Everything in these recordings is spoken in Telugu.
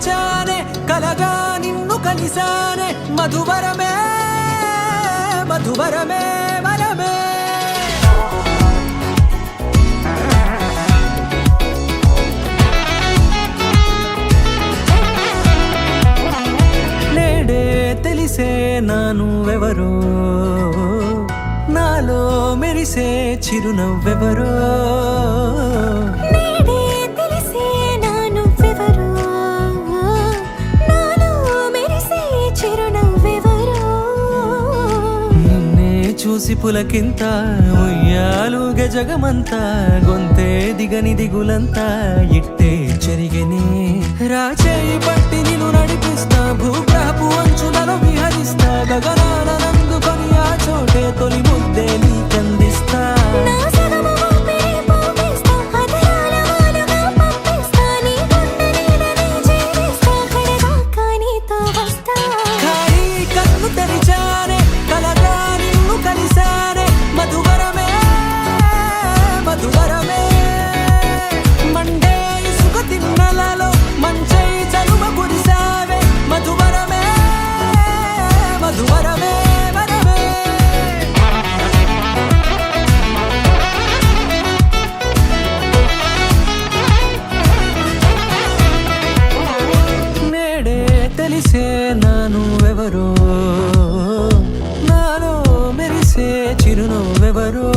మరిచానే కలగా నిన్ను కలిసానే మధువరమే మధువరమే వరమే నేడే తెలిసే నానువెవరో నాలో మెరిసే చిరునవ్వెవరో చూసి పులకింత ఉయ్యాలుగ జగమంతా గొంతే దిగని దిగులంతా ఇట్టే చెరిగని రాచేయి పట్టి నిన్ను నడిపిస్తా భూగ్రహపు అంచులలో విహరిస్తా గగనాల నందుకొని ఆ చోటే తొలి ముద్దే నీకందిస్తా తెలిసే నానువెవరో నాలో మెరిసే చిరునవ్వెవరో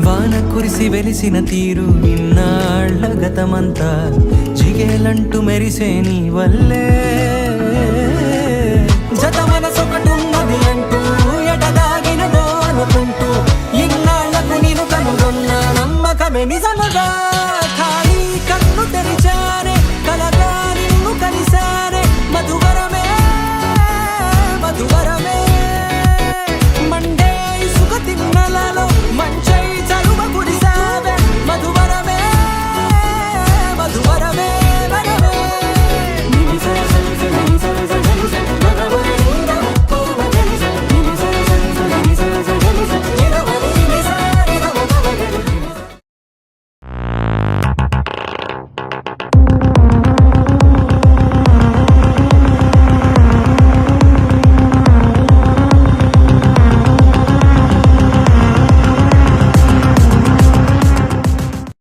వాన కురిసి వెలిసిన తీరు ఇన్నాళ్ల గతమంతా జిగేలంటూ మెరిసే నీ వల్లే జత మనసొకటున్నది అంటూ ఎటదాగినదో అనుకుంటూ ఇన్నాళ్లకు నేను కనుగొన్న నమ్మకమే నిజముగా